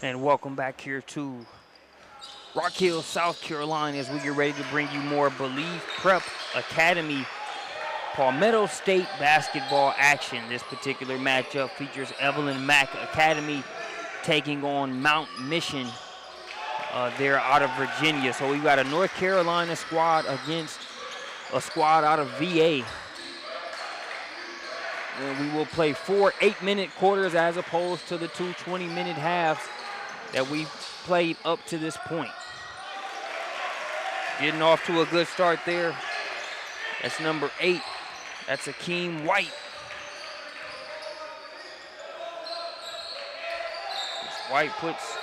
And welcome back here to Rock Hill, South Carolina, as we get ready to bring you more Believe Prep Academy Palmetto State basketball action. This particular matchup features Evelyn Mack Academy taking on Mount Mission. They're out of Virginia. So we've got a North Carolina squad against a squad out of VA. And we will play 4 8-minute quarters as opposed to the 2 20-minute halves that we've played up to this point. Getting off to a good start there. That's number 8. That's Akeem White. White puts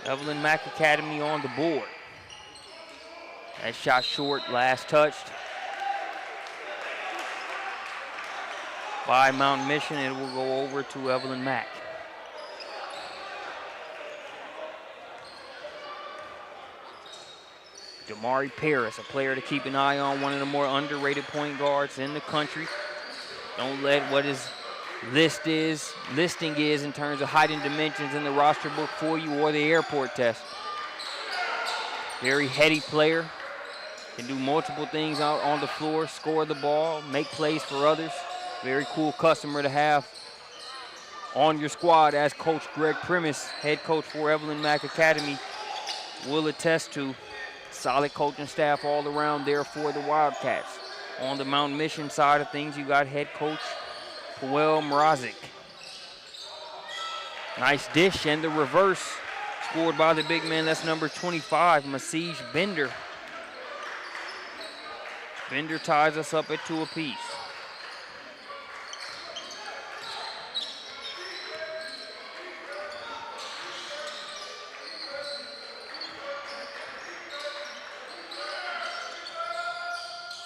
Evelyn Mack Academy on the board. That shot short, last touched by Mount Mission. It will go over to Evelyn Mack. Damari Paris, a player to keep an eye on, one of the more underrated point guards in the country. Don't let what his listing is in terms of height and dimensions in the roster book for you or the airport test. Very heady player, can do multiple things out on the floor, score the ball, make plays for others. Very cool customer to have on your squad, as Coach Greg Primus, head coach for Evelyn Mack Academy, will attest to. Solid coaching staff all around there for the Wildcats. On the Mount Mission side of things, you got head coach Powell Mrazek. Nice dish, and the reverse scored by the big man. That's number 25, Masij Bender. Bender ties us up at 2 apiece.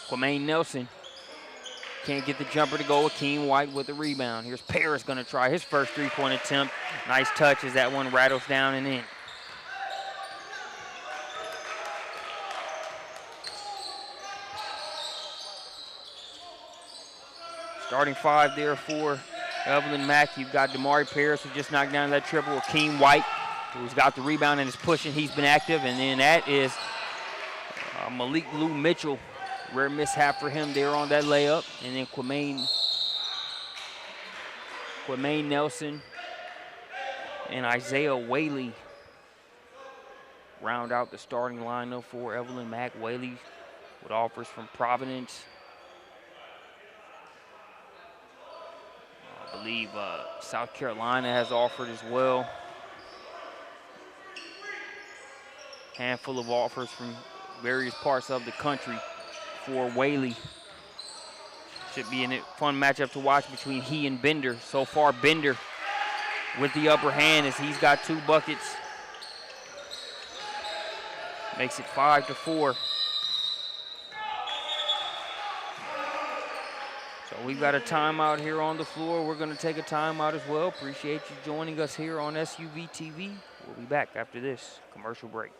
Quamaine Nelson can't get the jumper to go. Akeem White with the rebound. Here's Paris going to try his first three-point attempt. Nice touch as that one rattles down and in. Starting 5 there for Evelyn Mack. You've got Damari Paris, who just knocked down that triple. Akeem White, who's got the rebound and is pushing. He's been active. And then that is Malik Lou Mitchell. Rare mishap for him there on that layup. And then Quamaine Nelson and Isaiah Whaley round out the starting lineup for Evelyn Mack. Whaley with offers from Providence. I believe South Carolina has offered as well. Handful of offers from various parts of the country for Whaley. Should be a fun matchup to watch between he and Bender. So far, Bender with the upper hand as he's got 2 buckets. Makes it 5-4. So we've got a timeout here on the floor. We're going to take a timeout as well. Appreciate you joining us here on SUVtv. We'll be back after this commercial break.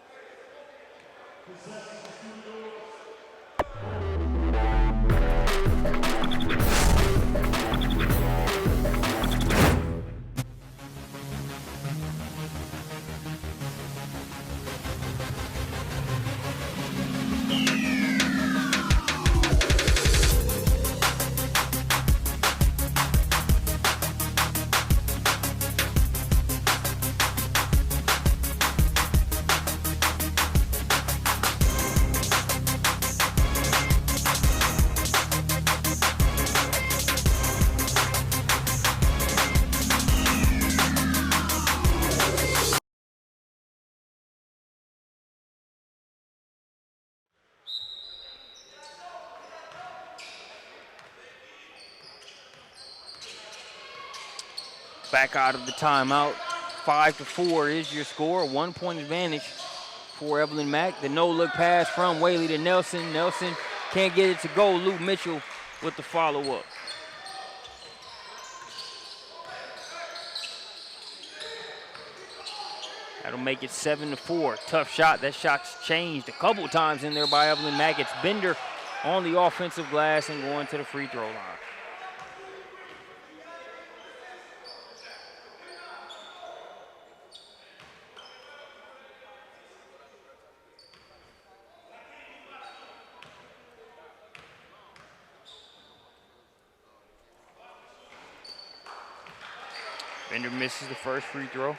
Back out of the timeout. 5-4 is your score. 1-point advantage for Evelyn Mack. The no-look pass from Whaley to Nelson. Nelson can't get it to go. Lou Mitchell with the follow-up. That'll make it 7-4. Tough shot. That shot's changed a couple times in there by Evelyn Mack. It's Bender on the offensive glass and going to the free throw line. Bender misses the first free throw.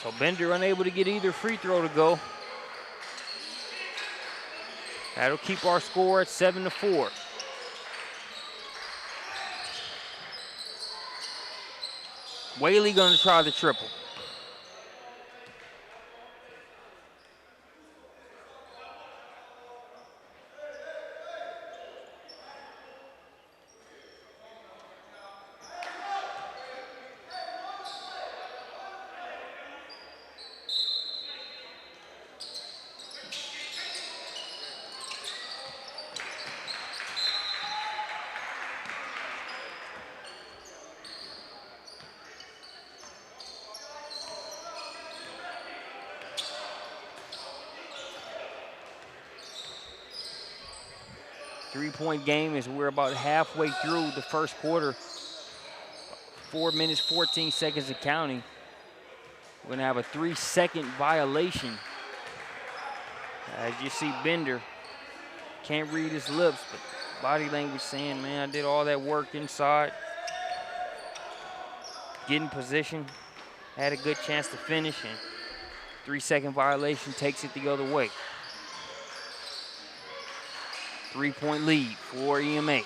So Bender unable to get either free throw to go. That'll keep our score at 7-4. Whaley gonna try the triple. Three-point game as we're about halfway through the first quarter. 4 minutes, 14 seconds and counting. We're gonna have a 3-second violation. As you see Bender, can't read his lips, but body language saying, man, I did all that work inside. Get in position, had a good chance to finish, and 3-second violation takes it the other way. 3-point lead for EMA.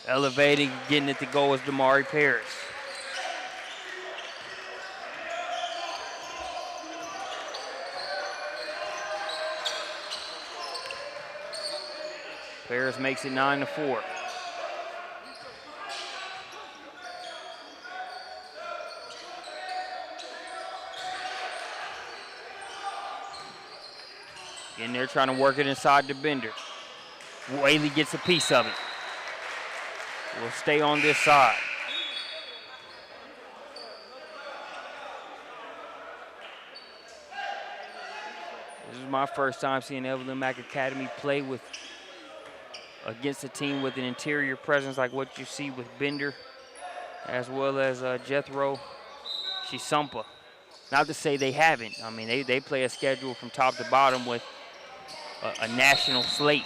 Elevating, getting it to go is Damari Paris. Paris makes it 9-4. In there trying to work it inside to Bender. Whaley gets a piece of it. We'll stay on this side. This is my first time seeing Evelyn Mack Academy play against a team with an interior presence like what you see with Bender, as well as Jethro Shisumpa. Not to say they haven't. I mean, they play a schedule from top to bottom with a national slate.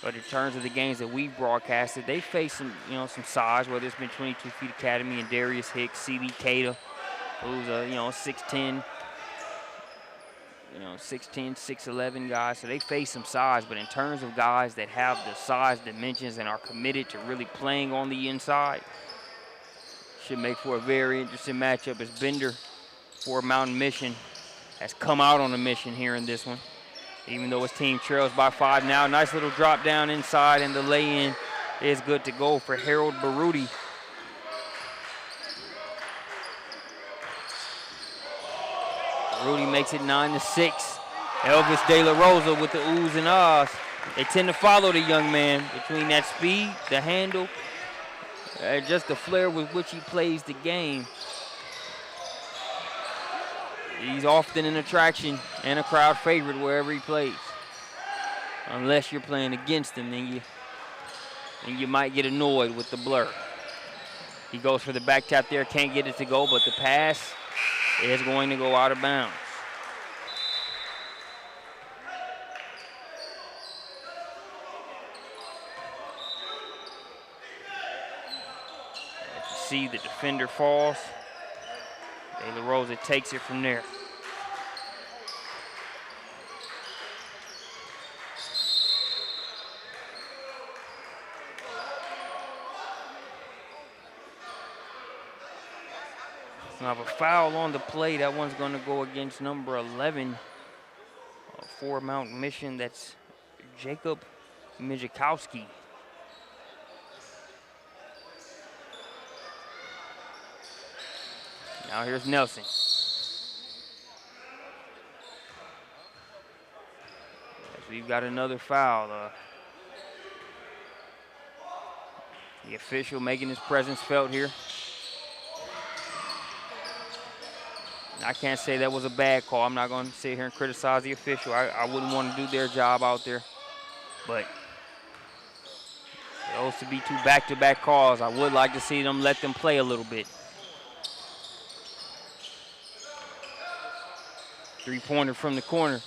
But in terms of the games that we've broadcasted, they face some size, whether it's been 22 Feet Academy and Darius Hicks, C.B. Cada, who's a 6'10", 6'11" guys. So they face some size, but in terms of guys that have the size dimensions and are committed to really playing on the inside, should make for a very interesting matchup as Bender for Mountain Mission has come out on a mission here in this one. Even though his team trails by 5 now. Nice little drop down inside, and the lay-in is good to go for Harold Baruti. Baruti makes it 9-6. Elvis De La Rosa with the oohs and ahs. They tend to follow the young man between that speed, the handle, just the flair with which he plays the game. He's often an attraction and a crowd favorite wherever he plays. Unless you're playing against him, then you might get annoyed with the blur. He goes for the back tap there, can't get it to go, but the pass is going to go out of bounds. As you see, the defender falls. De La Rosa takes it from there. So I have a foul on the play. That one's going to go against number 11 for Mountain Mission. That's Jacob Mijakowski. Now here's Nelson. Yes, we've got another foul. The official making his presence felt here. I can't say that was a bad call. I'm not going to sit here and criticize the official. I wouldn't want to do their job out there. But Those to be two back-to-back calls. I would like to see them let them play a little bit. Three-pointer from the corner.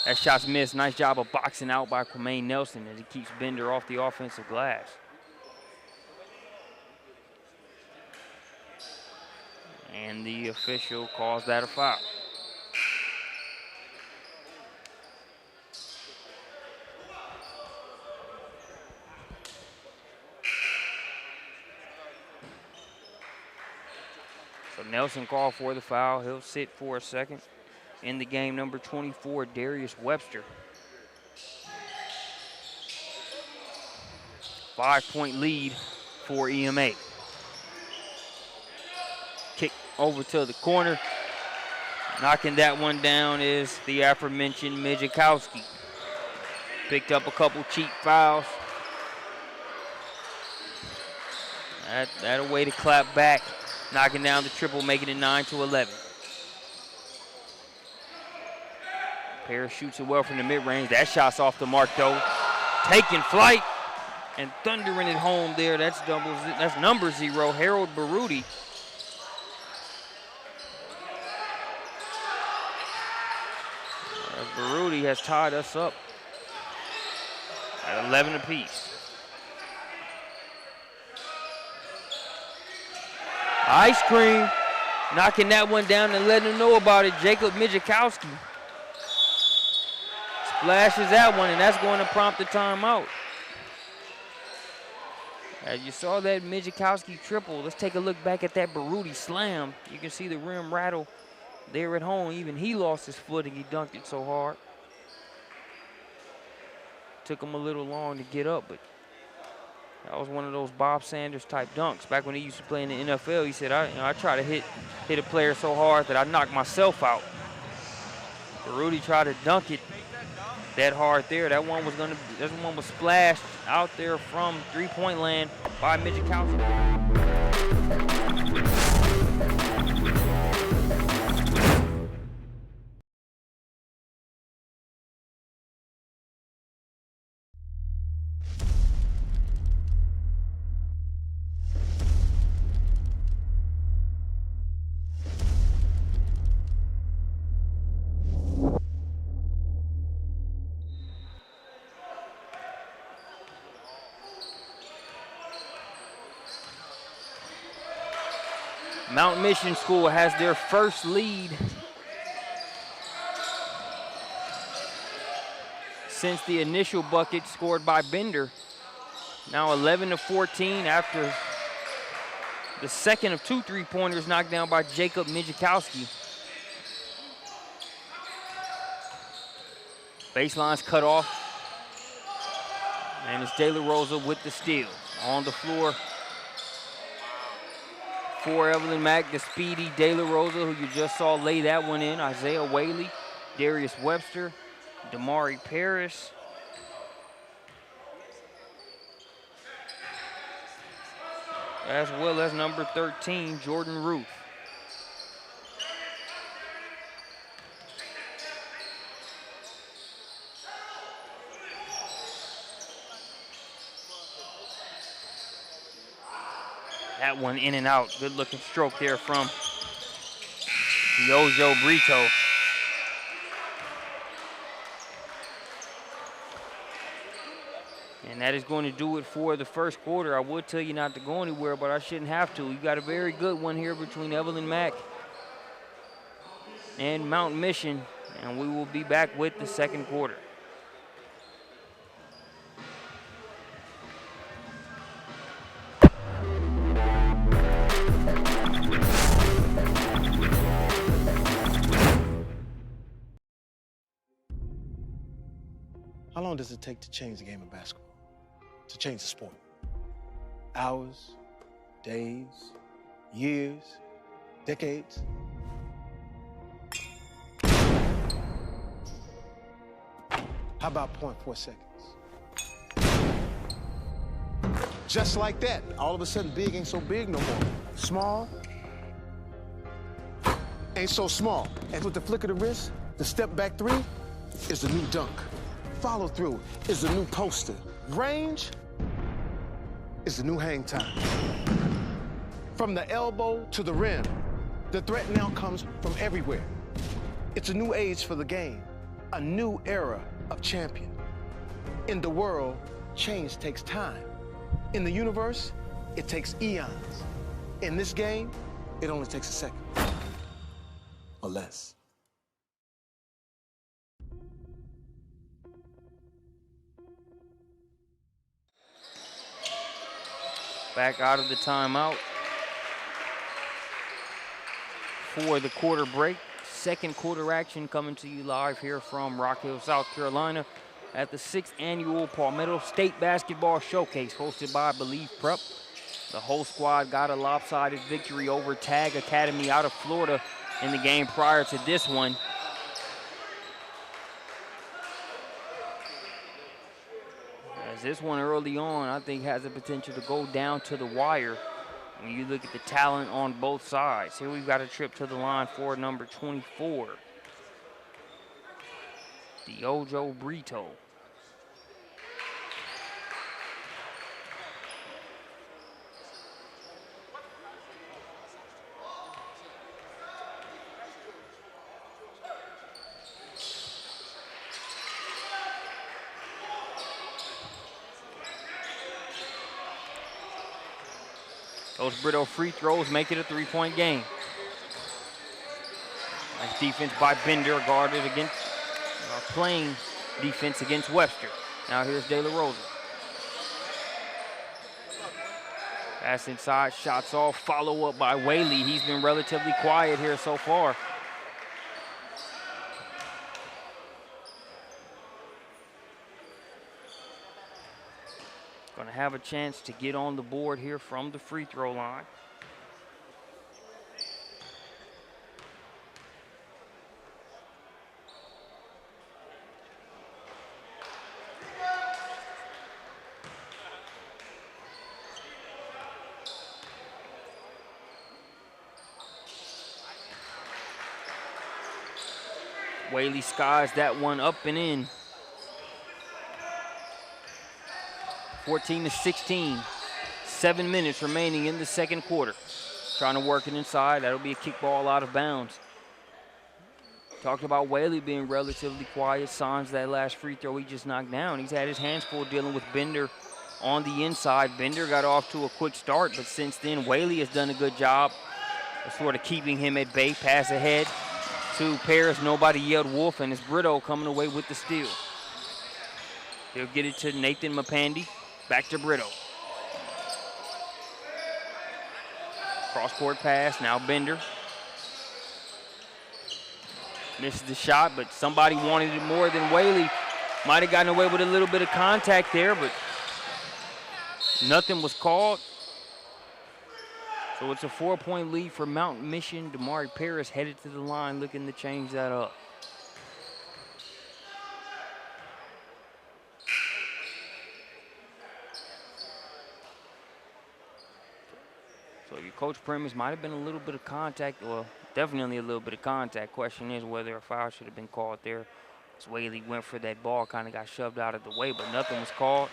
That shot's missed. Nice job of boxing out by Kwame Nelson as he keeps Bender off the offensive glass. And the official calls that a foul. So Nelson called for the foul. He'll sit for a second. In the game, number 24, Darius Webster. 5-point lead for EMA. Kick over to the corner. Knocking that one down is the aforementioned Mijakowski. Picked up a couple cheap fouls. That a way to clap back. Knocking down the triple, making it 9-11. Paris shoots it well from the mid-range. That shot's off the mark, though. Taking flight and thundering it home there. That's number 0, Harold Baruti. Baruti has tied us up at 11 apiece. Ice cream, knocking that one down and letting them know about it. Jacob Mijakowski splashes that one, and that's going to prompt the timeout. As you saw that Mijakowski triple, let's take a look back at that Baruti slam. You can see the rim rattle there at home. Even he lost his footing. He dunked it so hard. Took him a little long to get up, but that was one of those Bob Sanders type dunks. Back when he used to play in the NFL, he said, I try to hit a player so hard that I knock myself out. Baruti tried to dunk it that hard there. That one was splashed out there from three-point land by Mijakowski. Mount Mission School has their first lead since the initial bucket scored by Bender. Now 11-14 after the second of 2 3-pointers knocked down by Jacob Mijakowski. Baseline's cut off. And it's De La Rosa with the steal. On the floor for Evelyn Mack, the speedy De La Rosa, who you just saw lay that one in. Isaiah Whaley, Darius Webster, Damari Paris. As well as number 13, Jordan Ruth. That one in and out. Good looking stroke there from Yojo Brito. And that is going to do it for the first quarter. I would tell you not to go anywhere, but I shouldn't have to. You got a very good one here between Evelyn Mack and Mount Mission, and we will be back with the second quarter. How long does it take to change the game of basketball? To change the sport? Hours, days, years, decades? How about 0.4 seconds? Just like that, all of a sudden big ain't so big no more. Small ain't so small. And with the flick of the wrist, the step back 3 is the new dunk. Follow through is the new poster. Range is the new hang time. From the elbow to the rim, the threat now comes from everywhere. It's a new age for the game, a new era of champion. In the world, change takes time. In the universe, it takes eons. In this game, it only takes a second. Or less. Back out of the timeout for the quarter break. Second quarter action coming to you live here from Rock Hill, South Carolina at the 6th annual Palmetto State Basketball Showcase hosted by Believe Prep. The whole squad got a lopsided victory over Tag Academy out of Florida in the game prior to this one. As this one early on, I think has the potential to go down to the wire when you look at the talent on both sides. Here we've got a trip to the line for number 24, Diogo Brito. Those Brito free throws make it a three-point game. Nice defense by Bender, guarded against playing defense against Webster. Now here's De La Rosa. Pass inside, shots off, follow up by Whaley. He's been relatively quiet here so far. Going to have a chance to get on the board here from the free throw line. Whaley skies that one up and in. 14-16, 7 minutes remaining in the second quarter. Trying to work it inside, that'll be a kick ball out of bounds. Talked about Whaley being relatively quiet, signs that last free throw he just knocked down. He's had his hands full dealing with Bender on the inside. Bender got off to a quick start, but since then, Whaley has done a good job of sort of keeping him at bay. Pass ahead to Paris, nobody yelled wolf, and it's Brito coming away with the steal. He'll get it to Nathan Mapandi. Back to Brito. Cross-court pass, now Bender. Misses the shot, but somebody wanted it more than Whaley. Might have gotten away with a little bit of contact there, but nothing was called. So it's a 4-point lead for Mount Mission. Damari Paris headed to the line looking to change that up. So your coach premise might have been a little bit of contact, well, definitely a little bit of contact. Question is whether a foul should have been called there. As Whaley went for that ball, kind of got shoved out of the way, but nothing was called.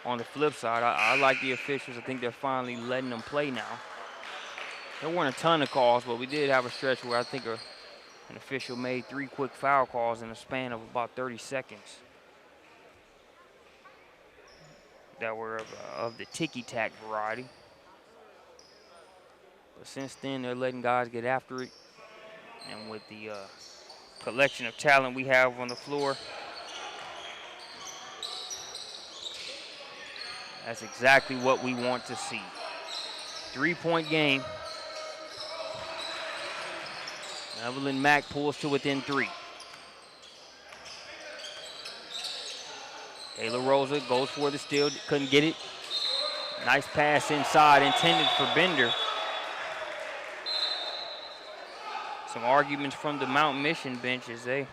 On the flip side, I like the officials. I think they're finally letting them play now. There weren't a ton of calls, but we did have a stretch where I think an official made 3 quick foul calls in a span of about 30 seconds. That were of the ticky-tack variety. But since then, they're letting guys get after it. And with the collection of talent we have on the floor, that's exactly what we want to see. 3-point game. Evelyn Mack pulls to within 3. De La Rosa goes for the steal, couldn't get it. Nice pass inside, intended for Bender. Some arguments from the Mount Mission bench as they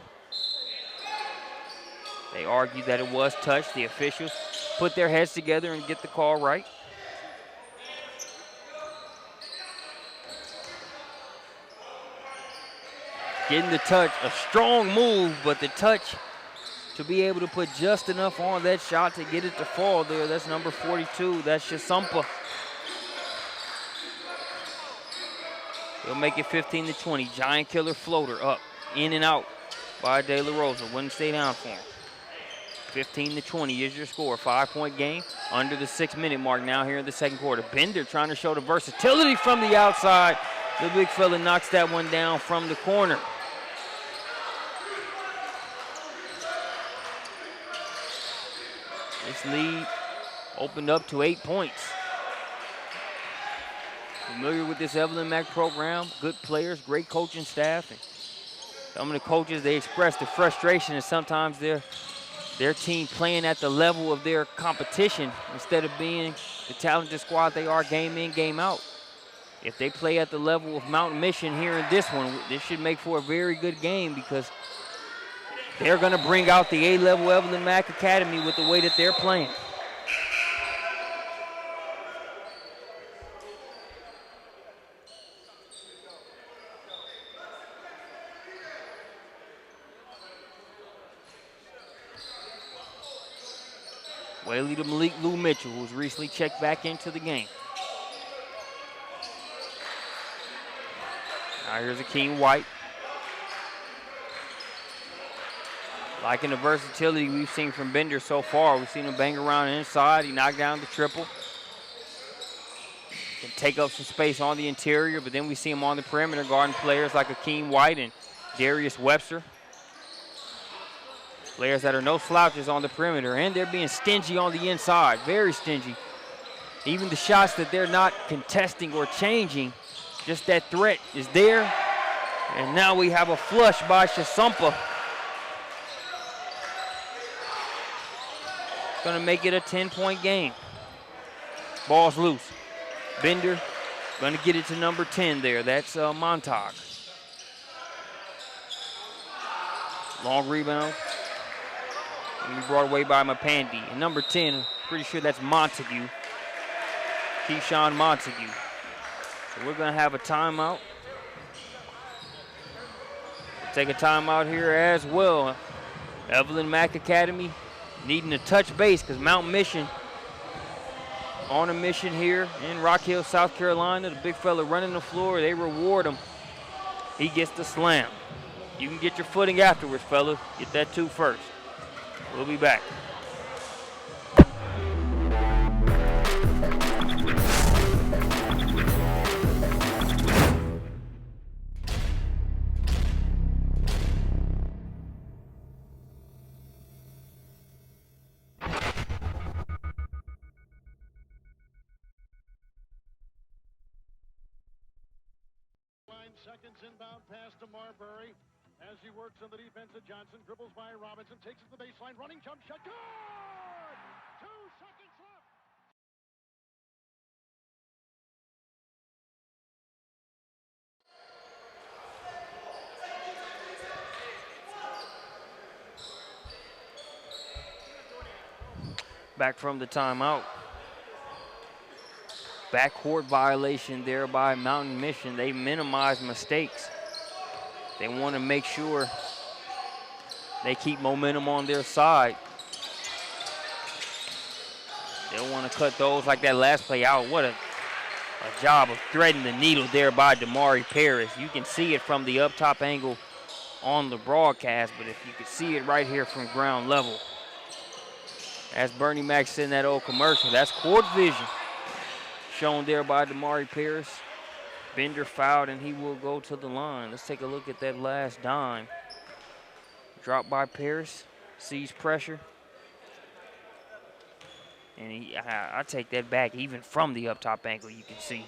argue that it was touched. The officials put their heads together and get the call right. Getting the touch, a strong move, but the touch to be able to put just enough on that shot to get it to fall there. That's number 42. That's Shasumpa. He'll make it 15-20. Giant killer floater up, in and out by De La Rosa. Wouldn't stay down for him. 15-20 is your score. 5-point game under the 6-minute mark now here in the second quarter. Bender trying to show the versatility from the outside. The big fella knocks that one down from the corner. This lead opened up to 8 points. Familiar with this Evelyn Mack program, good players, great coaching staff. And some of the coaches, they express the frustration that sometimes their team playing at the level of their competition instead of being the talented squad they are game in, game out. If they play at the level of Mountain Mission here in this one, this should make for a very good game because they're going to bring out the A-level Evelyn Mack Academy with the way that they're playing. Whaley to Malik Lou Mitchell, who's recently checked back into the game. Now here's Akeem White. Liking the versatility we've seen from Bender so far. We've seen him bang around inside. He knocked down the triple. Can take up some space on the interior, but then we see him on the perimeter guarding players like Akeem White and Darius Webster. Players that are no slouches on the perimeter, and they're being stingy on the inside, very stingy. Even the shots that they're not contesting or changing, just that threat is there. And now we have a flush by Shasumpa. Gonna make it a 10-point game. Ball's loose. Bender gonna get it to number 10 there. That's Montag. Long rebound. And brought away by Mapandi. And number 10, pretty sure that's Montague. Keyshawn Montague. So we're gonna have a timeout. We'll take a timeout here as well. Evelyn Mack Academy needing to touch base because Mountain Mission on a mission here in Rock Hill, South Carolina. The big fella running the floor, they reward him. He gets the slam. You can get your footing afterwards, fella. Get that 2 first. We'll be back. Seconds inbound pass to Marbury as he works on the defense of Johnson, dribbles by Robinson, takes it to the baseline, running jump shot, good! 2 seconds left. Back from the timeout. Backcourt violation there by Mountain Mission. They minimize mistakes. They want to make sure they keep momentum on their side. They'll want to cut those like that last play out. What a job of threading the needle there by Damari Paris. You can see it from the up top angle on the broadcast, but if you could see it right here from ground level. As Bernie Mac said in that old commercial, that's court vision. Shown there by Damari Paris. Bender fouled and he will go to the line. Let's take a look at that last dime. Drop by Paris, sees pressure. And I take that back even from the up top angle. You can see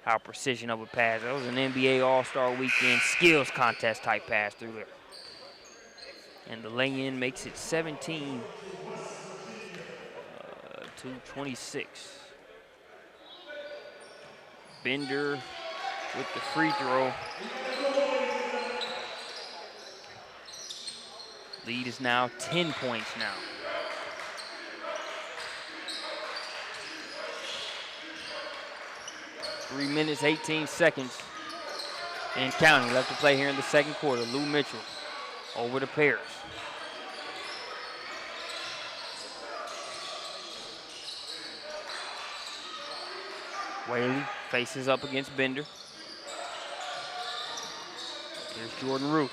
how precision of a pass. That was an NBA All-Star Weekend skills contest type pass through there. And the lay-in makes it 17 to 26. Bender with the free throw. Lead is now 10 points now. Three minutes, 18 seconds and counting left to play here in the second quarter. Lou Mitchell over to Paris. Whaley faces up against Bender. Here's Jordan Ruth.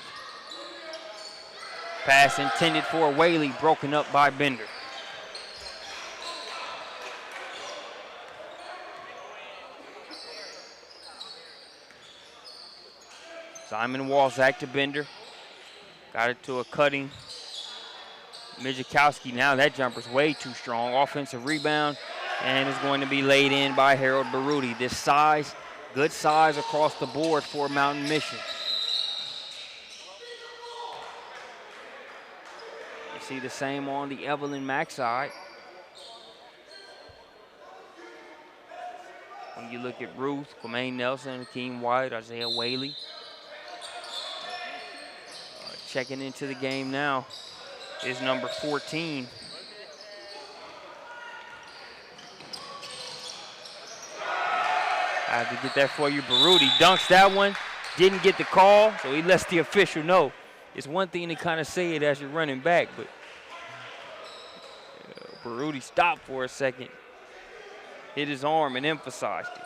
Pass intended for Whaley, broken up by Bender. Simon Walzak to Bender. Got it to a cutting Mijakowski. Now that jumper's way too strong. Offensive rebound, and it's going to be laid in by Harold Baruti. This size, good size across the board for Mountain Mission. You see the same on the Evelyn Mack side. When you look at Ruth, Quamaine Nelson, Hakeem White, Isaiah Whaley. Checking into the game now is number 14. I have to get that for you. Baruti dunks that one, didn't get the call, so he lets the official know. It's one thing to kind of say it as you're running back, but Baruti stopped for a second, hit his arm and emphasized it.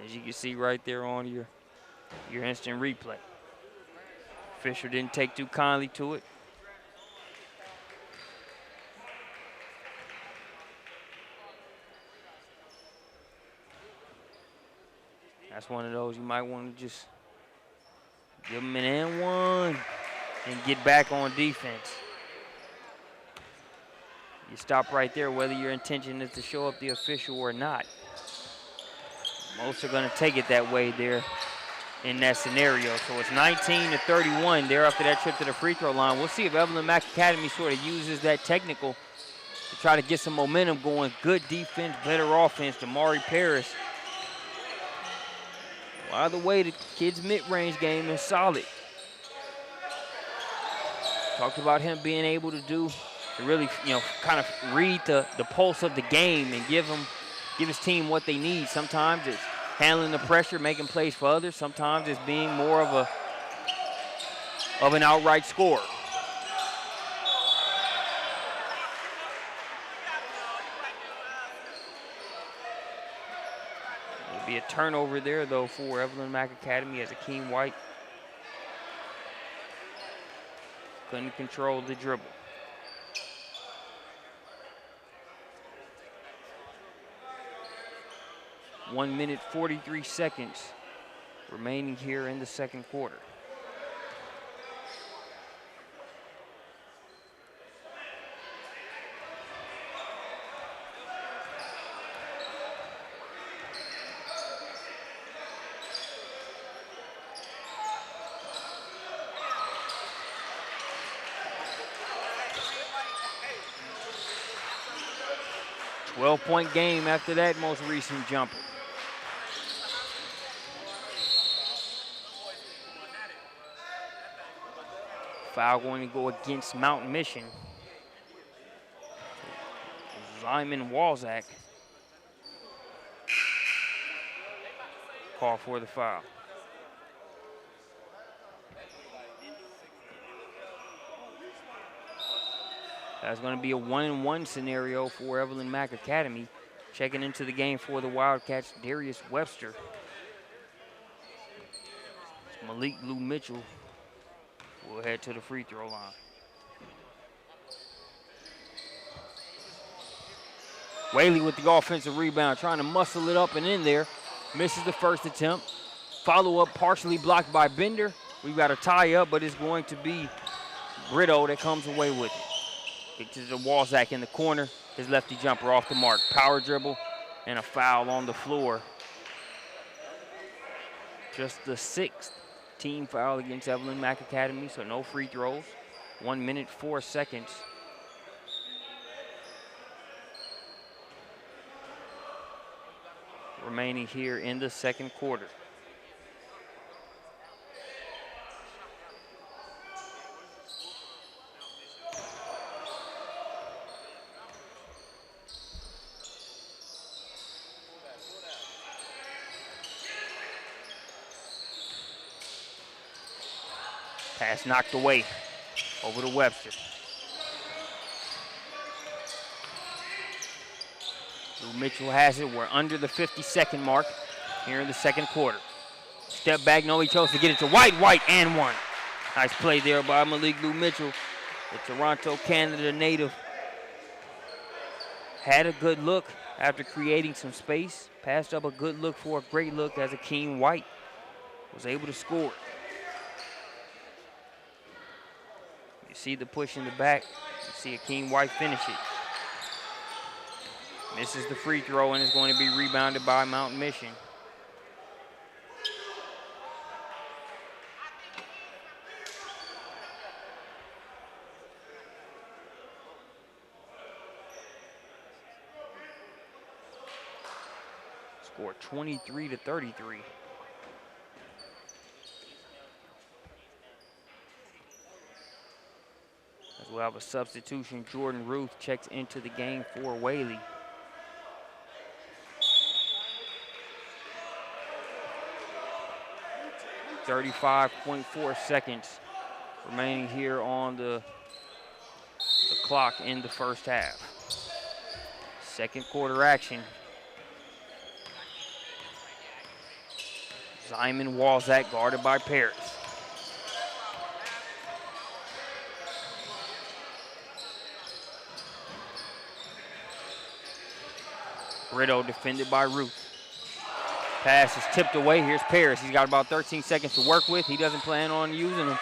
As you can see right there on your instant replay. Official didn't take too kindly to it. That's one of those you might want to just give them an and one and get back on defense. You stop right there whether your intention is to show up the official or not. Most are going to take it that way there in that scenario. So it's 19-31 there after that trip to the free throw line. We'll see if Evelyn Mack Academy sort of uses that technical to try to get some momentum going. Good defense, better offense. Damari Paris. By the way, the kid's mid-range game is solid. Talked about him being able to really, kind of read the pulse of the game and give his team what they need. Sometimes it's handling the pressure, making plays for others. Sometimes it's being more of an outright scorer. There'll be a turnover there, though, for Evelyn Mack Academy as Hakeem White couldn't control the dribble. 1 minute, 43 seconds remaining here in the second quarter. Point game after that most recent jumper. Foul going to go against Mountain Mission. Simon Walzak call for the foul. That's going to be a 1-and-1 scenario for Evelyn Mack Academy. Checking into the game for the Wildcats, Darius Webster. Malik Lou Mitchell will head to the free throw line. Whaley with the offensive rebound, trying to muscle it up and in there. Misses the first attempt. Follow-up partially blocked by Bender. We've got a tie-up, but it's going to be Brito that comes away with it. Get to the Walzak in the corner. His lefty jumper off the mark. Power dribble and a foul on the floor. Just the 6th team foul against Evelyn Mack Academy, so no free throws. 1 minute, 4 seconds. Remaining here in the second quarter. Pass knocked away over to Webster. Lou Mitchell has it. We're under the 50-second mark here in the second quarter. Step back, no, he chose to get it to White. White and one. Nice play there by Malik Lou Mitchell, the Toronto, Canada native. Had a good look after creating some space. Passed up a good look for a great look as Akeem White was able to score. You see the push in the back. You see Akeem White finish it. Misses the free throw and is going to be rebounded by Mountain Mission. Score 23-33. As we'll have a substitution. Jordan Ruth checks into the game for Whaley. .4 seconds remaining here on the clock in the first half. Second quarter action. Zyman Walzak guarded by Paris. Brito defended by Ruth. Pass is tipped away. Here's Paris. He's got about 13 seconds to work with. He doesn't plan on using them.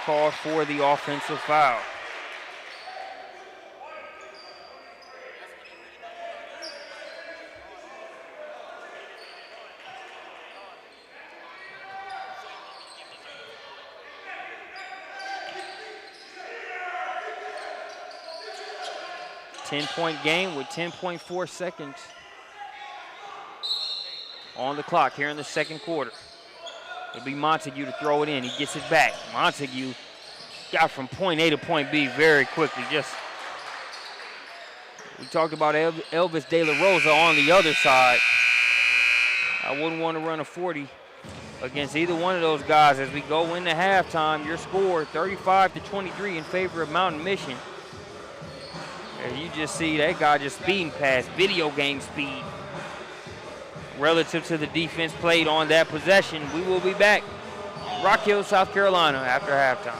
Called for the offensive foul. Ten-point game with 10.4 seconds on the clock here in the second quarter. It'll be Montague to throw it in. He gets it back. Montague got from point A to point B very quickly. We talked about Elvis De La Rosa on the other side. I wouldn't want to run a 40 against either one of those guys as we go into halftime. Your score 35-23 in favor of Mountain Mission. As you just see that guy just speeding past video game speed relative to the defense played on that possession. We will be back Rock Hill, South Carolina after halftime.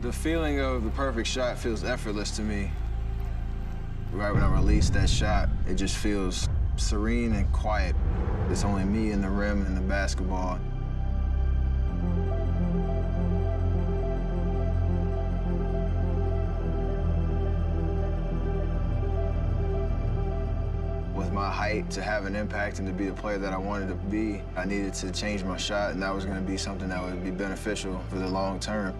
The feeling of the perfect shot feels effortless to me. Right when I release that shot, it just feels serene and quiet. It's only me and the rim and the basketball. With my height, to have an impact and to be the player that I wanted to be, I needed to change my shot, and that was going to be something that would be beneficial for the long term.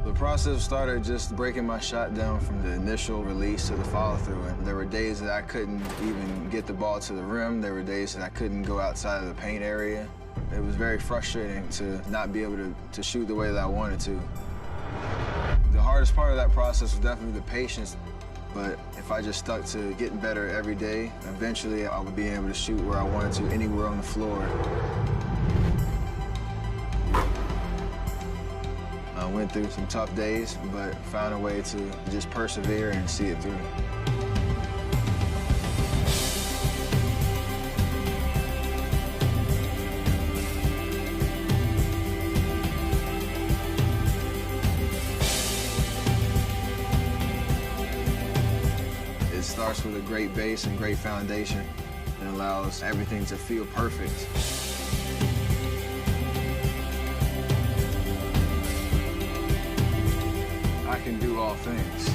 The process started just breaking my shot down from the initial release to the follow-through. And there were days that I couldn't even get the ball to the rim. There were days that I couldn't go outside of the paint area. It was very frustrating to not be able to shoot the way that I wanted to. The hardest part of that process was definitely the patience. But if I just stuck to getting better every day, eventually I would be able to shoot where I wanted to, anywhere on the floor. I went through some tough days, but found a way to just persevere and see it through. It starts with a great base and great foundation. It allows everything to feel perfect. I can do all things.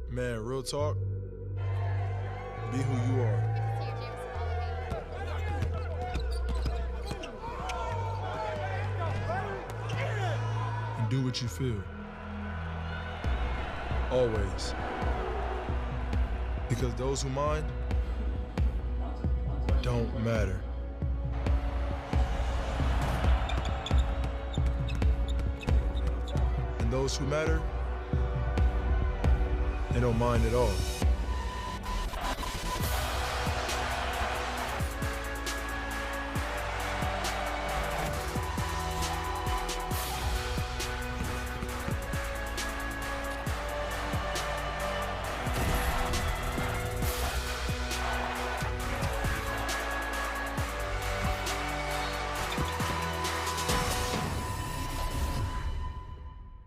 Man, real talk, be who you are. Do what you feel. Always. Because those who mind don't matter. And those who matter, they don't mind at all.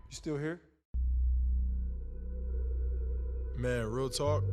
Still here? Man, real talk.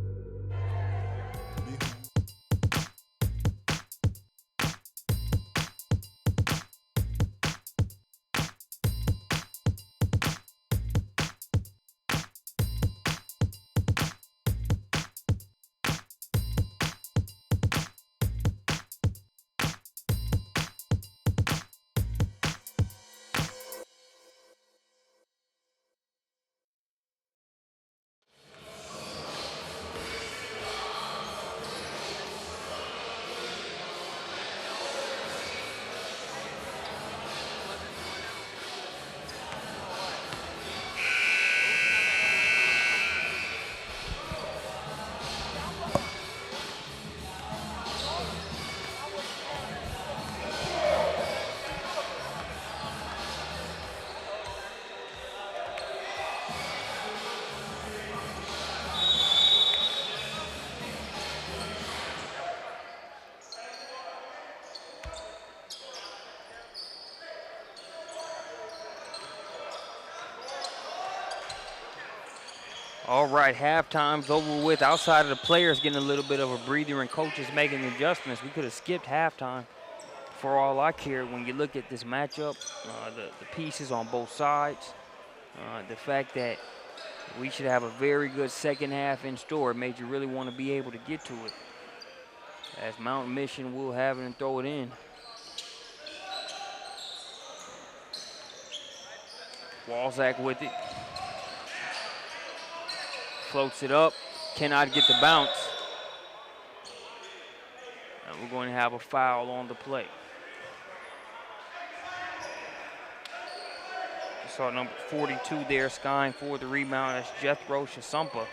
All right, halftime's over with. Outside of the players getting a little bit of a breather and coaches making adjustments, we could have skipped halftime for all I care. When you look at this matchup, the pieces on both sides, the fact that we should have a very good second half in store made you really want to be able to get to it. As Mountain Mission will have it and throw it in. Walzak with it. Floats it up, cannot get the bounce. And we're going to have a foul on the play. You saw number 42 there skying for the rebound. That's Jethro Shasumpa.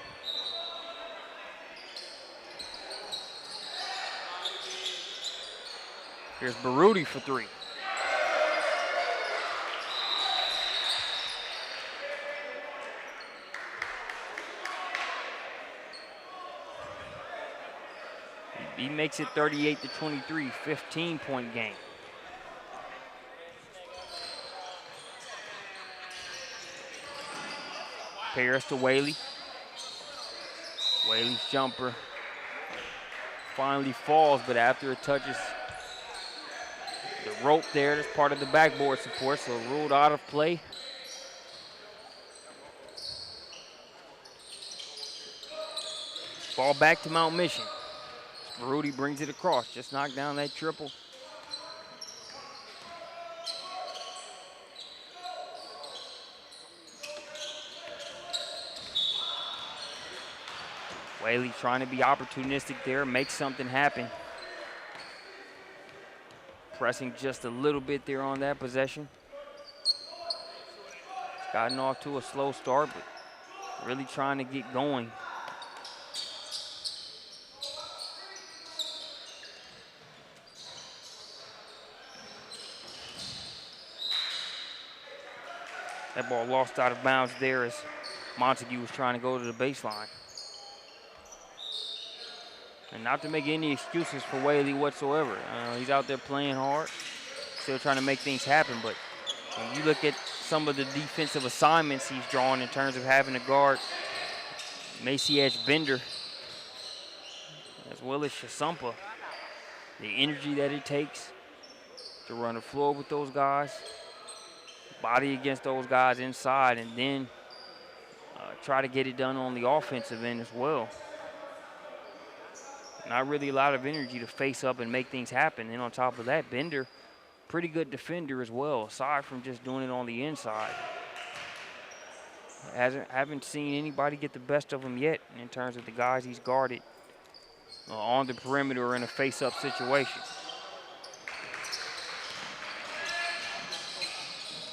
Here's Baruti for three. He makes it 38-23, 15-point game. Paris to Whaley. Whaley's jumper finally falls, but after it touches the rope there, that's part of the backboard support, so ruled out of play. Ball back to Mount Mission. Rudy brings it across, just knocked down that triple. Whaley trying to be opportunistic there, make something happen. Pressing just a little bit there on that possession. It's gotten off to a slow start, but really trying to get going. That ball lost out of bounds there as Montague was trying to go to the baseline. And not to make any excuses for Whaley whatsoever. He's out there playing hard, still trying to make things happen. But when you look at some of the defensive assignments he's drawn in terms of having to guard Macy Edge Bender, as well as Shasumpa, the energy that it takes to run the floor with those guys, body against those guys inside, and then try to get it done on the offensive end as well. Not really a lot of energy to face up and make things happen. And on top of that, Bender, pretty good defender as well, aside from just doing it on the inside. Haven't seen anybody get the best of him yet in terms of the guys he's guarded on the perimeter or in a face-up situation.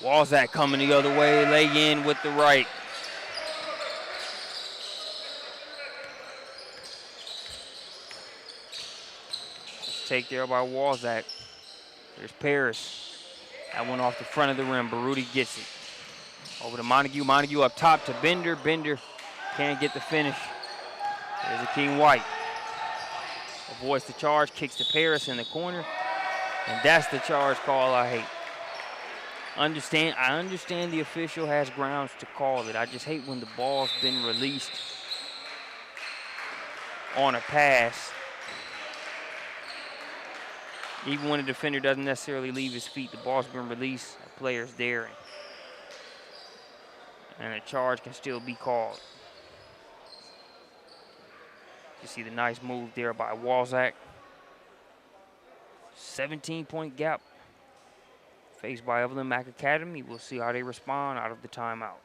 Walzak coming the other way, lay in with the right. Take there by Walzak. There's Paris. That one off the front of the rim. Baruti gets it. Over to Montague. Montague up top to Bender. Bender can't get the finish. There's Akeem White. Avoids the charge, kicks to Paris in the corner. And that's the charge call I hate. I understand the official has grounds to call it. I just hate when the ball's been released on a pass. Even when a defender doesn't necessarily leave his feet, the ball's been released, a player's there, and a charge can still be called. You see the nice move there by Walzak. 17-point gap faced by Evelyn Mack Academy. We'll see how they respond out of the timeout.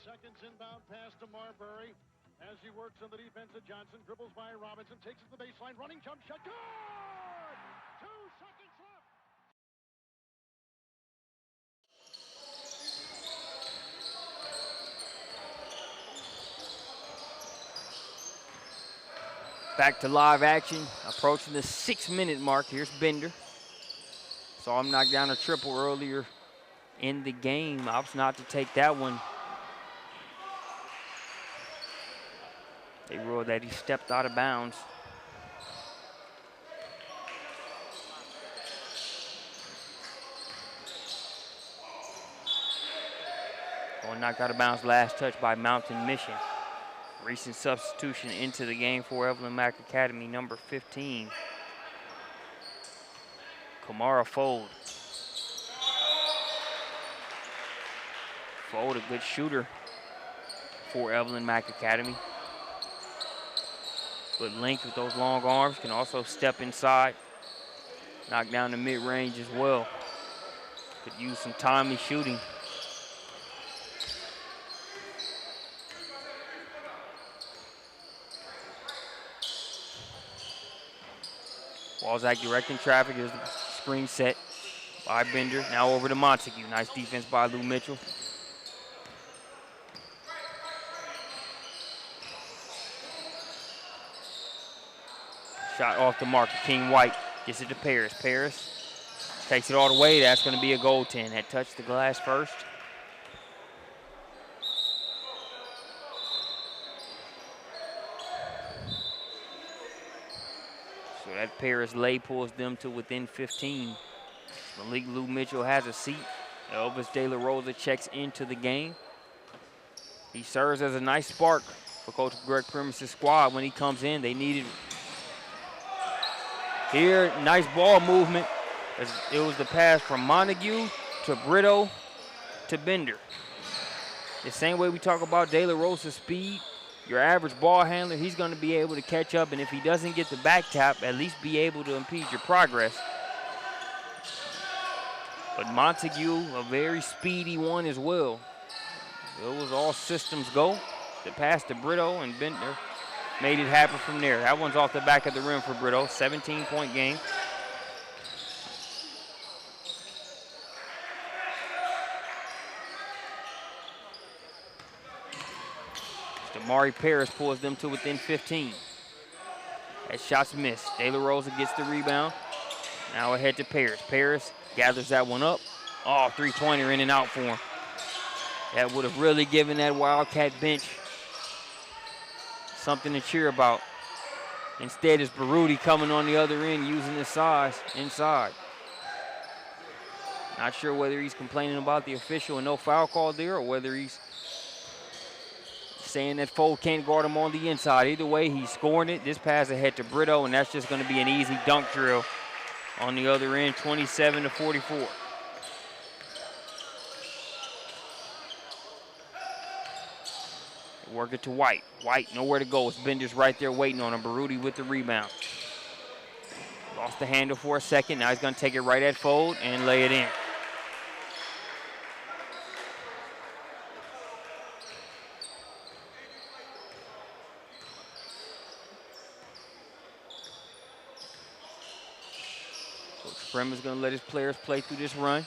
Seconds inbound pass to Marbury as he works on the defense of Johnson, dribbles by Robinson, takes it to the baseline, running jump shot, good! 2 seconds left. Back to live action, approaching the 6-minute mark. Here's Bender. Saw him knock down a triple earlier in the game. Opts not to take that one. They ruled that he stepped out of bounds. Going knocked out of bounds, last touch by Mountain Mission. Recent substitution into the game for Evelyn Mack Academy, number 15. Kamara Fold. Fold, a good shooter for Evelyn Mack Academy. Good length with those long arms, can also step inside, knock down the mid-range as well. Could use some timely shooting. Walzak directing traffic. Here's the screen set by Bender. Now over to Montague. Nice defense by Lou Mitchell. Shot off the mark. King White gets it to Paris. Paris takes it all the way. That's going to be a goaltend. Had touched the glass first. So that Paris lay pulls them to within 15. Malik Lou Mitchell has a seat. Elvis De La Rosa checks into the game. He serves as a nice spark for Coach Greg Primus' squad when he comes in. They needed. Here, nice ball movement. It was the pass from Montague to Brito to Bender. The same way we talk about De La Rosa's speed, your average ball handler, he's going to be able to catch up, and if he doesn't get the back tap, at least be able to impede your progress. But Montague, a very speedy one as well. It was all systems go. The pass to Brito, and Bender made it happen from there. That one's off the back of the rim for Brito. 17-point game. Damari Paris pulls them to within 15. That shot's missed. De La Rosa gets the rebound. Now ahead to Paris. Paris gathers that one up. Oh, three-pointer in and out for him. That would have really given that Wildcat bench something to cheer about. Instead, it's Baruti coming on the other end using his size inside. Not sure whether he's complaining about the official and no foul call there, or whether he's saying that Fold can't guard him on the inside. Either way, he's scoring it. This pass ahead to Brito, and that's just going to be an easy dunk drill On the other end, 27-44. Work it to White. White, nowhere to go. It's Bender's right there waiting on him. Baruti with the rebound. Lost the handle for a second. Now he's going to take it right at Fold and lay it in. Coach Prem is going to let his players play through this run.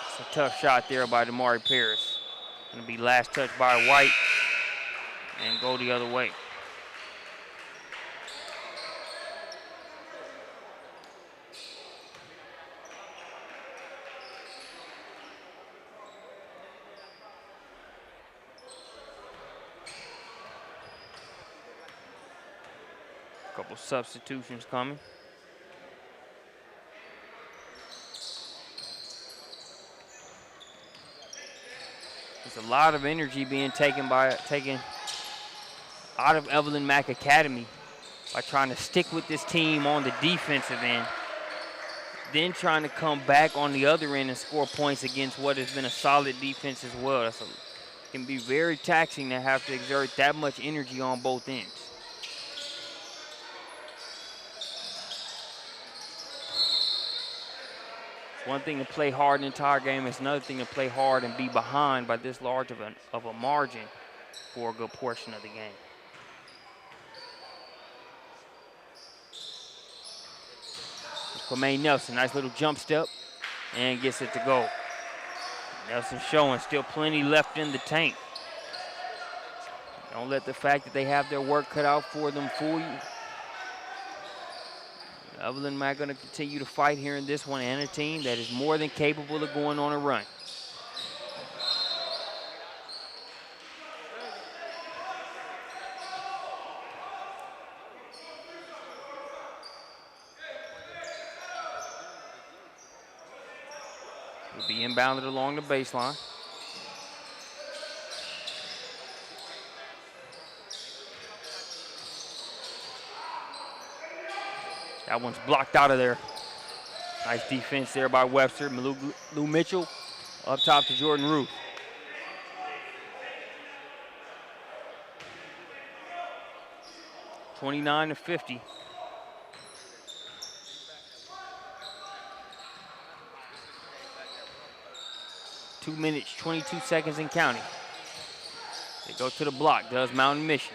It's a tough shot there by Damari Paris. Going to be last touch by White and go the other way. Couple substitutions coming. There's a lot of energy being taken out of Evelyn Mack Academy by trying to stick with this team on the defensive end, then trying to come back on the other end and score points against what has been a solid defense as well. It can be very taxing to have to exert that much energy on both ends. One thing to play hard an entire game, it's another thing to play hard and be behind by this large of a margin for a good portion of the game. Kwame Nelson, nice little jump step and gets it to go. Nelson showing still plenty left in the tank. Don't let the fact that they have their work cut out for them fool you. Evelyn Mack going to continue to fight here in this one, and a team that is more than capable of going on a run. Will be inbounded along the baseline. That one's blocked out of there. Nice defense there by Webster. Lou Mitchell up top to Jordan Ruth. (29-50). Two minutes, 22 seconds and counting. They go to the block, does Mountain Mission.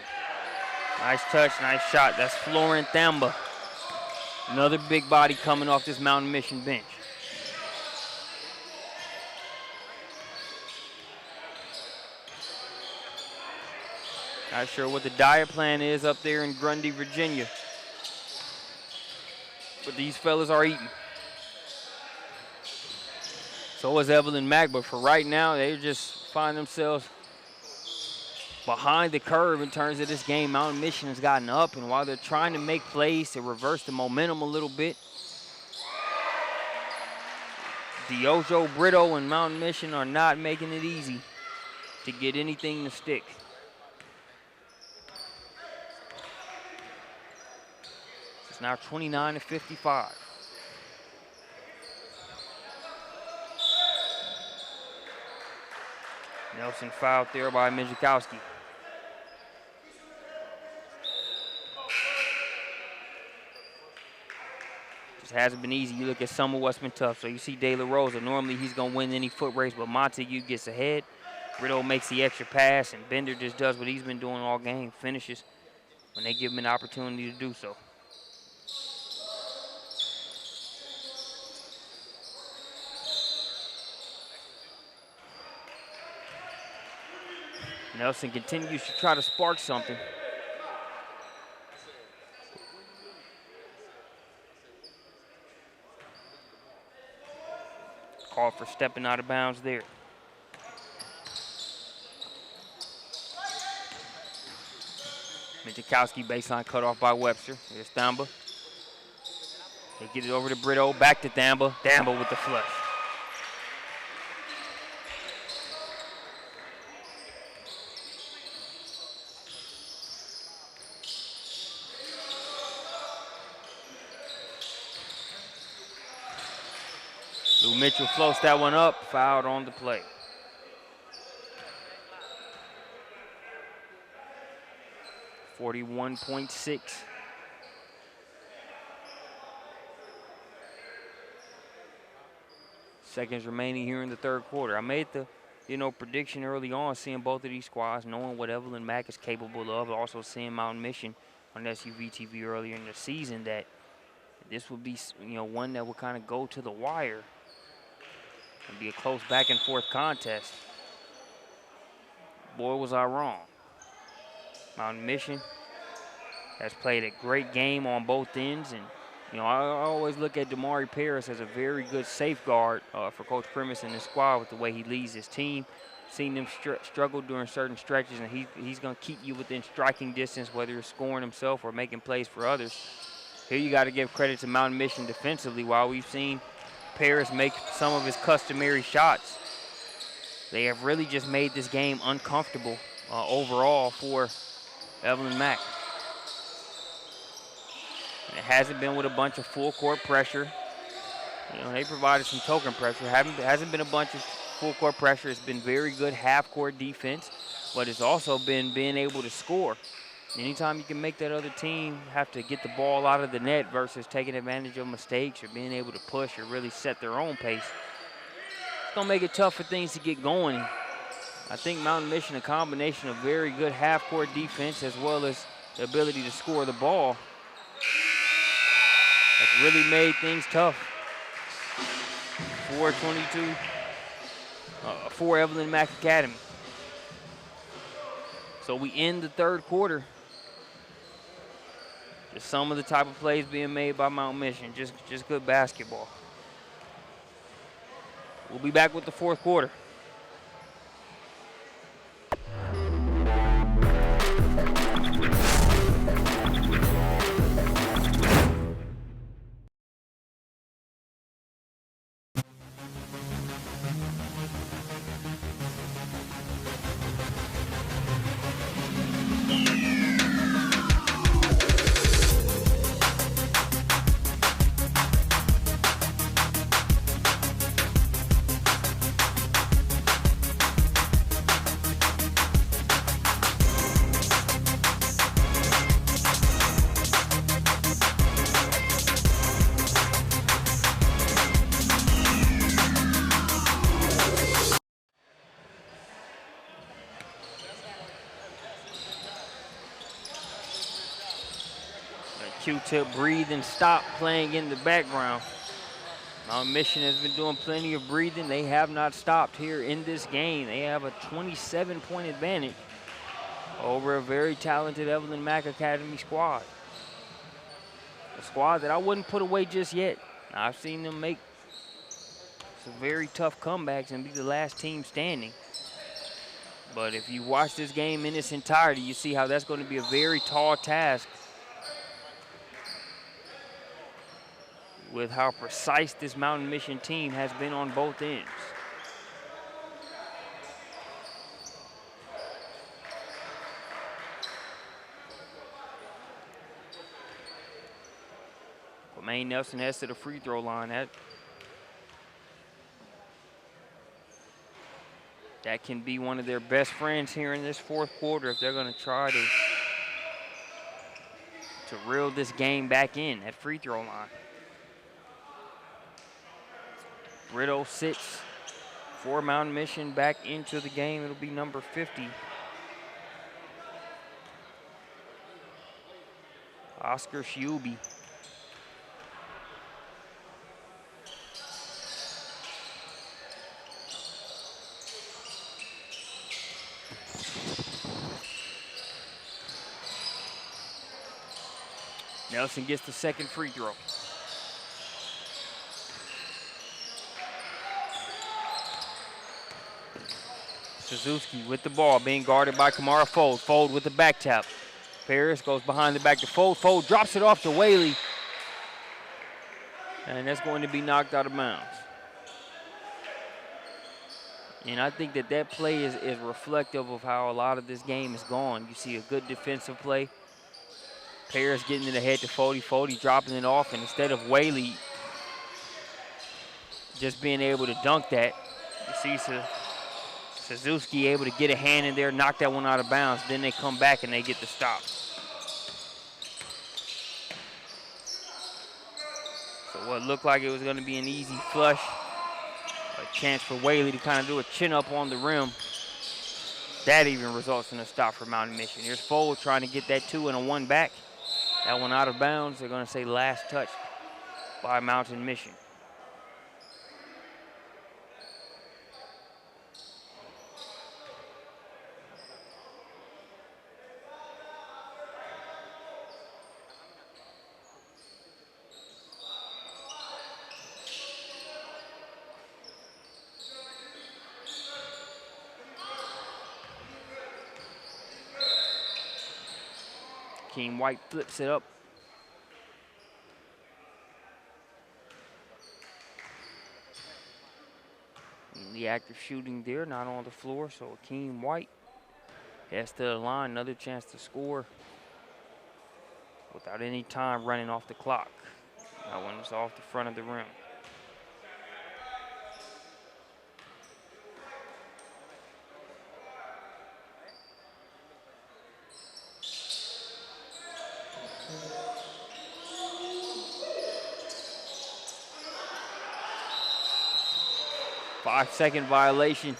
Nice touch, nice shot. That's Florin Thamba. Another big body coming off this Mountain Mission bench. Not sure what the diet plan is up there in Grundy, Virginia, but these fellas are eating. So is Evelyn Mack, but for right now, they just find themselves behind the curve in terms of this game. Mountain Mission has gotten up, and while they're trying to make plays to reverse the momentum a little bit, Diojo, Brito, and Mountain Mission are not making it easy to get anything to stick. It's now 29-55. Nelson fouled there by Mijikowski. Just hasn't been easy. You look at Summer, what's been tough. So you see De La Rosa. Normally he's going to win any foot race, but Montague gets ahead. Brito makes the extra pass, and Bender just does what he's been doing all game, finishes when they give him an opportunity to do so. Nelson continues to try to spark something. Call for stepping out of bounds there. Mijikowski baseline cut off by Webster. Here's Thamba. They get it over to Brito, back to Thamba. Thamba with the flush. Mitchell floats that one up, fouled on the play. .6. Seconds remaining here in the third quarter. I made the, prediction early on, seeing both of these squads, knowing what Evelyn Mack is capable of, also seeing Mountain Mission on SUVtv earlier in the season, that this would be, one that would kind of go to the wire and be a close back and forth contest. Boy, was I wrong. Mountain Mission has played a great game on both ends, and I always look at Damari Paris as a very good safeguard for Coach Primus and his squad with the way he leads his team. Seen them struggle during certain stretches, and he's going to keep you within striking distance, whether you're scoring himself or making plays for others. Here you got to give credit to Mountain Mission defensively. While we've seen Paris make some of his customary shots, they have really just made this game uncomfortable overall for Evelyn Mack. And it hasn't been with a bunch of full court pressure. They provided some token pressure. Hasn't been a bunch of full court pressure. It's been very good half court defense, but it's also been being able to score. Anytime you can make that other team have to get the ball out of the net versus taking advantage of mistakes or being able to push or really set their own pace, it's going to make it tough for things to get going. I think Mountain Mission, a combination of very good half-court defense as well as the ability to score the ball, has really made things tough. 4-22 for Evelyn Mack Academy. So we end the third quarter. Just some of the type of plays being made by Mountain Mission. Just good basketball. We'll be back with the fourth quarter. Q-tip breathe and stop playing in the background. Mountain Mission has been doing plenty of breathing. They have not stopped here in this game. They have a 27-point advantage over a very talented Evelyn Mack Academy squad. A squad that I wouldn't put away just yet. I've seen them make some very tough comebacks and be the last team standing. But if you watch this game in its entirety, you see how that's going to be a very tall task with how precise this Mountain Mission team has been on both ends. Jermaine Nelson heads to the free throw line. That can be one of their best friends here in this fourth quarter if they're going to try to reel this game back in at free throw line. Brito sits for Mountain Mission back into the game. It'll be number 50. Oscar Shuby. Nelson gets the second free throw. Suzuki with the ball, being guarded by Kamara Fold. Fold with the back tap. Paris goes behind the back to Fold. Fold drops it off to Whaley. And that's going to be knocked out of bounds. And I think that play is reflective of how a lot of this game is gone. You see a good defensive play. Paris getting in the head to Fody. Fody dropping it off, and instead of Whaley just being able to dunk that. You see Suzuki able to get a hand in there, knock that one out of bounds. Then they come back and they get the stop. So what looked like it was going to be an easy flush, a chance for Whaley to kind of do a chin up on the rim. That even results in a stop for Mountain Mission. Here's Fold trying to get that 2 and a 1 back. That one out of bounds. They're going to say last touch by Mountain Mission. King White flips it up. The active shooting there, not on the floor, so Akeem White heads to the line, another chance to score without any time running off the clock. That one is off the front of the rim. Five-second violation.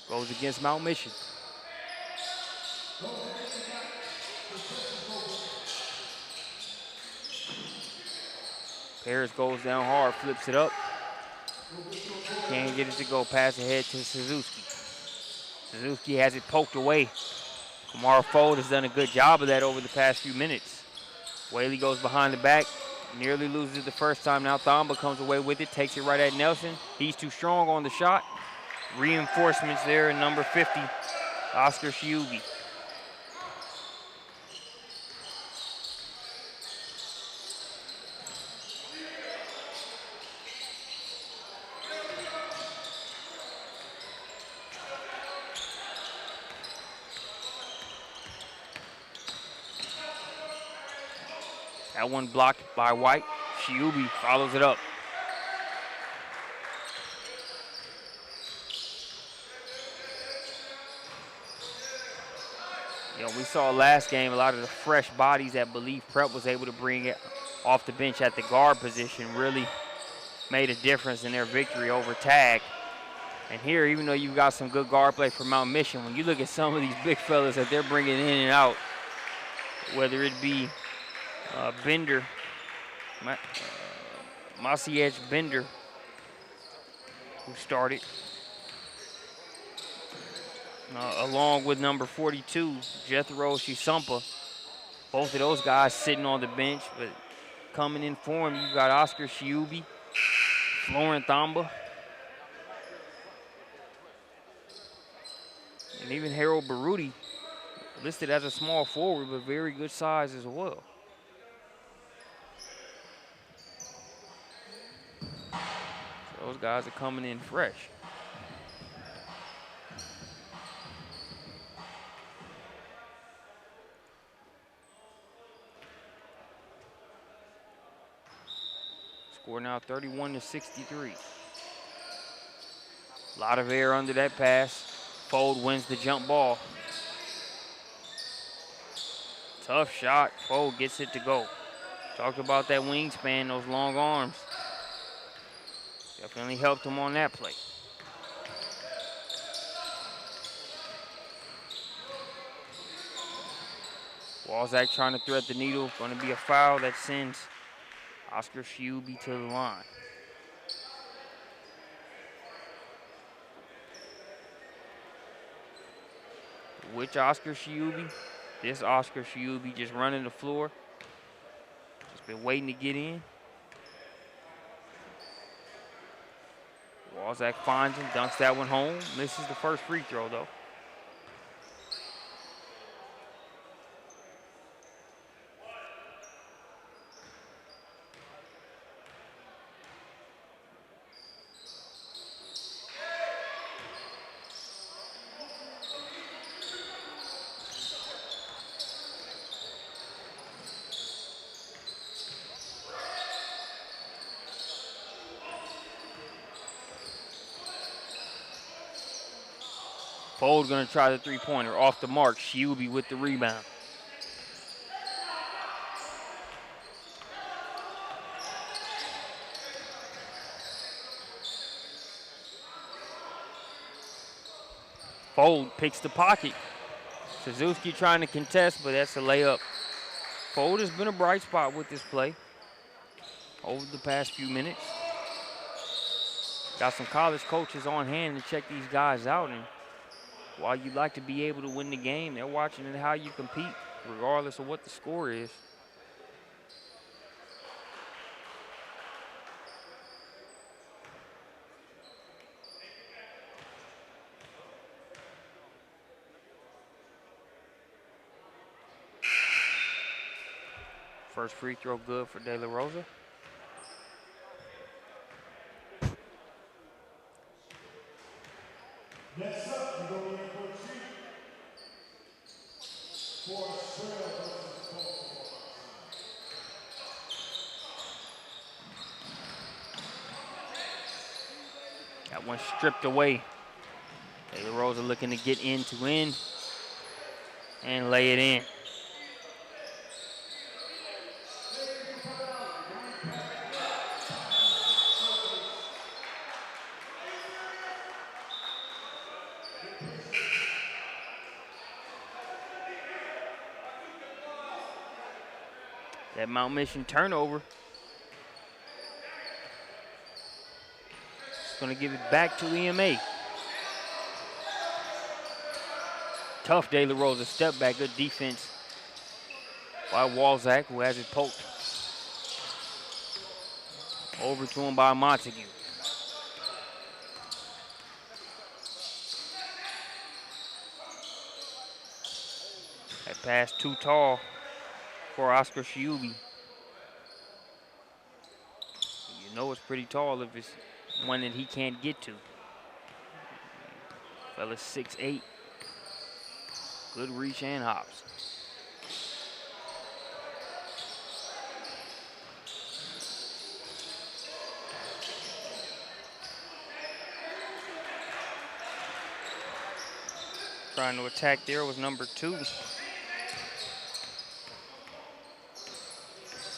Goes against Mount Mission. Paris goes down hard, flips it up. Can't get it to go, pass ahead to Suzuki. Suzuki has it poked away. Kamara Fold has done a good job of that over the past few minutes. Whaley goes behind the back, nearly loses it the first time. Now Thamba comes away with it, takes it right at Nelson. He's too strong on the shot. Reinforcements there in number 50, Oscar Shiubi. That one blocked by White. Shiubi follows it up. We saw last game a lot of the fresh bodies that Believe Prep was able to bring it off the bench at the guard position really made a difference in their victory over Tag. And here, even though you've got some good guard play for Mount Mission, when you look at some of these big fellas that they're bringing in and out, whether it be Bender, Masiej Bender, who started, along with number 42, Jethro Shisumpa. Both of those guys sitting on the bench, but coming in form, you've got Oscar Shiubi, Florent Thamba, and even Harold Baruti, listed as a small forward, but very good size as well. So those guys are coming in fresh. Score now 31-63. A lot of air under that pass. Fold wins the jump ball. Tough shot. Fold gets it to go. Talked about that wingspan, those long arms. Definitely helped him on that play. Walzak trying to thread the needle. Going to be a foul that sends Oscar Shiubi to the line. Which Oscar Shiubi? This Oscar Shiubi just running the floor. Just been waiting to get in. Walzak finds him, dunks that one home. Misses the first free throw though. Fold gonna try the three-pointer. Off the mark, Shuby with the rebound. Fold picks the pocket. Suzuki trying to contest, but that's a layup. Fold has been a bright spot with this play over the past few minutes. Got some college coaches on hand to check these guys out, and while you'd like to be able to win the game, they're watching how you compete, regardless of what the score is. First free throw good for De La Rosa. Next up, we go in for two. For Australia versus Baltimore. Got one stripped away. De La Rosa looking to get in to win and lay it in. That Mount Mission turnover. It's going to give it back to EMA. Tough De La Rosa step back, good defense by Walzak, who has it poked over to him by Montague. That pass too tall for Oscar Shuby. You know it's pretty tall if it's one that he can't get to. Fella's 6'8". Good reach and hops. Trying to attack there was number 2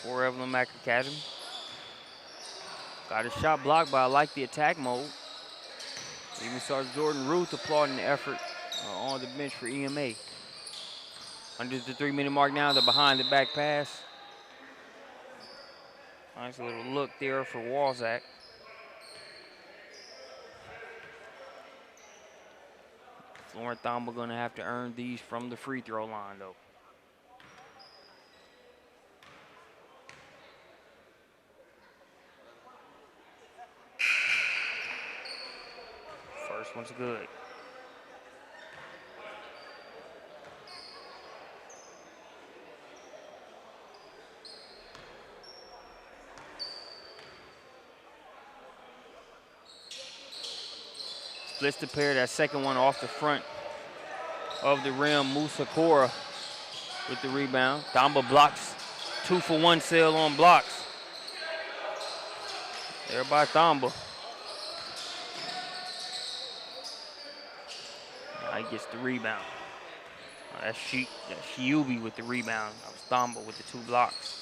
for Evelyn Mack Academy. Got his shot blocked, but I like the attack mode. Even saw Jordan Ruth applauding the effort on the bench for EMA. Under the 3-minute mark now, they're behind the back pass. Nice little look there for Walzak. Florent Thamba gonna have to earn these from the free throw line though. First one's good. Splits the pair, that second one off the front of the rim. Musa Kora with the rebound. Thamba blocks, 2-for-1 sale on blocks. There by Thamba. Now he gets the rebound. That's Shuby with the rebound. That was Thamba with the 2 blocks.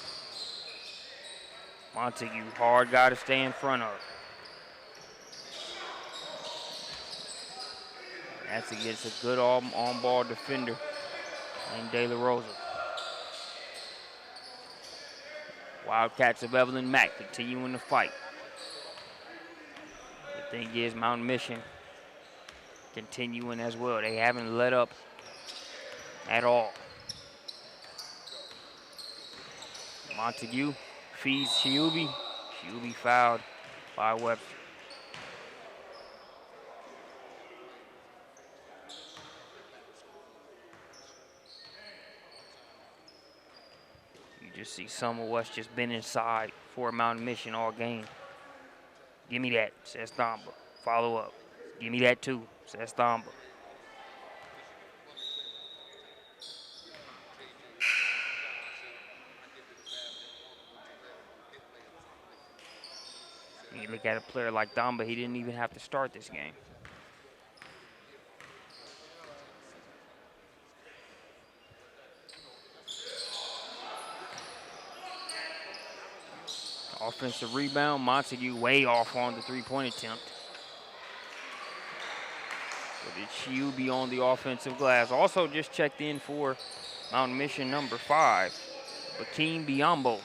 Montague, hard guy to stay in front of. That's against a good on-ball defender named De La Rosa. Wildcats of Evelyn Mack continuing to fight. The thing is, Mount Mission continuing as well. They haven't let up at all. Montague feeds Shuby. Shuby fouled by Webster. You just see some of what's just been inside for Mountain Mission all game. Give me that, says Thamba. Follow up. Give me that too, says Thamba. You look at a player like Thamba, he didn't even have to start this game. offensive rebound. Montague way off on the three-point attempt. But it's Shuby on the offensive glass. Also just checked in for Mountain Mission number 5, Bakeem Biombo.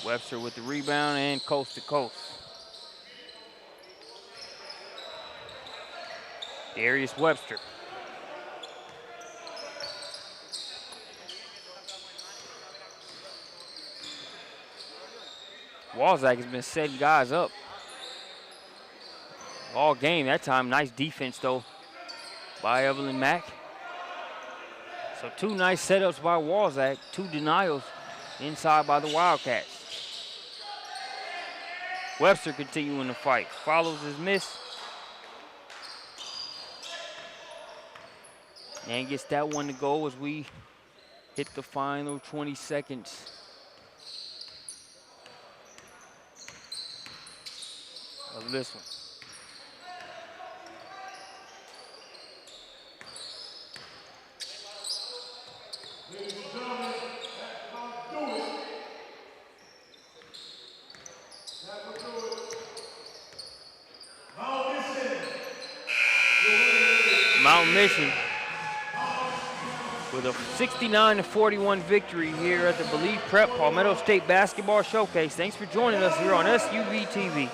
Webster with the rebound and coast to coast. Darius Webster. Walzak has been setting guys up all game. That time, nice defense though by Evelyn Mack. So 2 nice setups by Walzak, 2 denials inside by the Wildcats. Webster continuing to fight, follows his miss. And gets that one to go as we hit the final 20 seconds of this one. Mountain Mission with a 69-41 victory here at the Believe Prep Palmetto State Basketball Showcase. Thanks for joining us here on SUVtv.